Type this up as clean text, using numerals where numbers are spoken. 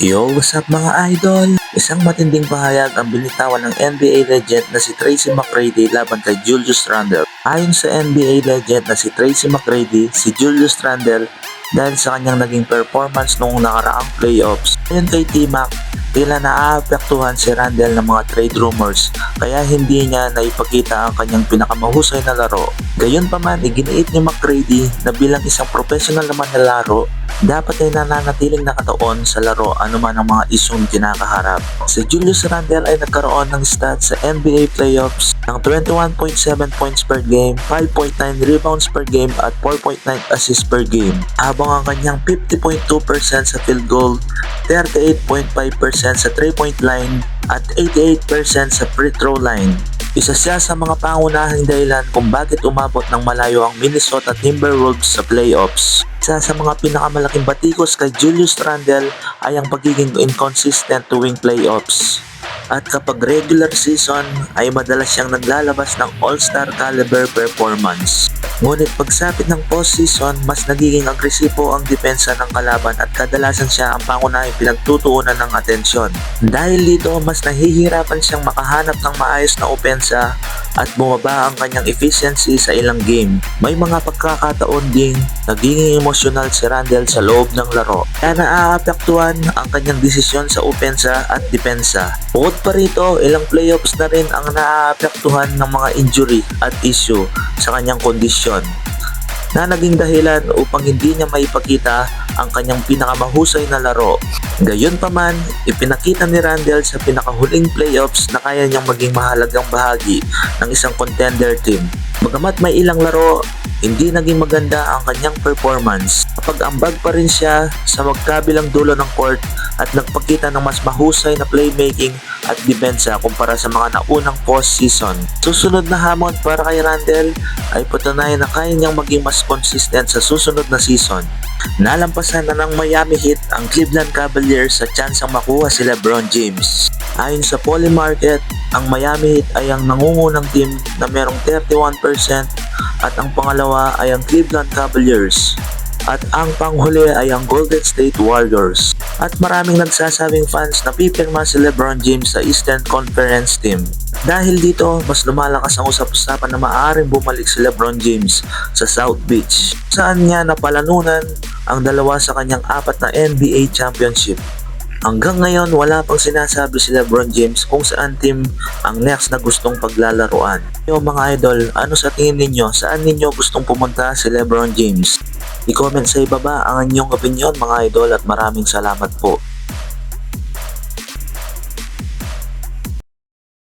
Yo, what's up mga idol? Isang matinding pahayag ang binitawan ng NBA legend na si Tracy McGrady laban kay Julius Randle. Ayon sa NBA legend na si Tracy McGrady, si Julius Randle dahil sa kanyang naging performance noong nakaraang playoffs. Ayon kay T-Mac, tila naaapektuhan si Randle ng mga trade rumors kaya hindi niya naipakita ang kanyang pinakamahusay na laro. Gayunpaman, iginiit ni McGrady na bilang isang professional naman na laro, dapat ay nananatiling nakataon sa laro anuman ang mga isyong kinakaharap. Si Julius Randle ay nagkaroon ng stats sa NBA playoffs ng 21.7 points per game, 5.9 rebounds per game at 4.9 assists per game. Habang ang kanyang 50.2% sa field goal, 38.5% sa 3-point line at 88% sa free throw line. Isa siya sa mga pangunahing dahilan kung bakit umabot ng malayo ang Minnesota Timberwolves sa playoffs. Isa sa mga pinakamalaking batikos kay Julius Randle ay ang pagiging inconsistent tuwing playoffs. At kapag regular season ay madalas siyang naglalabas ng all-star caliber performance. Ngunit pagsapit ng postseason, mas nagiging agresibo ang depensa ng kalaban at kadalasan siya ang pangunahing pinagtutuunan ng atensyon. Dahil dito, mas nahihirapan siyang makahanap ng maayos na opensa at bumaba ang kanyang efficiency sa ilang game. May mga pagkakataon ding nagiging emosyonal si Randle sa loob ng laro, kaya naaapektuhan ang kanyang desisyon sa opensa at depensa. Bukod pa rito, ilang playoffs na rin ang naaapektuhan ng mga injury at issue sa kanyang kondisyon na naging dahilan upang hindi niya maipakita ang kanyang pinakamahusay na laro. Gayunpaman, ipinakita ni Randle sa pinakahuling playoffs na kaya niyang maging mahalagang bahagi ng isang contender team. Bagamat may ilang laro, hindi naging maganda ang kanyang performance. Napag-ambag pa rin siya sa magkabilang dulo ng court at nagpakita ng mas mahusay na playmaking at depensa kumpara sa mga naunang postseason. Susunod na hamon para kay Randle ay patunayan na kaya niyang maging mas consistent sa susunod na season. Nalampasan na ng Miami Heat ang Cleveland Cavaliers sa tsansang makuha si LeBron James. Ayon sa Polymarket, ang Miami Heat ay ang nangungunang team na merong 31% at ang pangalawa ay ang Cleveland Cavaliers. At ang panghuli ay ang Golden State Warriors. At maraming nagsasabing fans na pipirma si LeBron James sa Eastern Conference team. Dahil dito, mas lumalakas ang usap-usapan na maaaring bumalik si LeBron James sa South Beach, saan niya napalanunan ang dalawa sa kanyang 4 na NBA championship. Hanggang ngayon, wala pang sinasabi si LeBron James kung saan team ang next na gustong paglalaruan. Yo mga idol, ano sa tingin ninyo? Saan ninyo gustong pumunta si LeBron James? I-comment sa ibaba ang inyong opinion mga idol at maraming salamat po.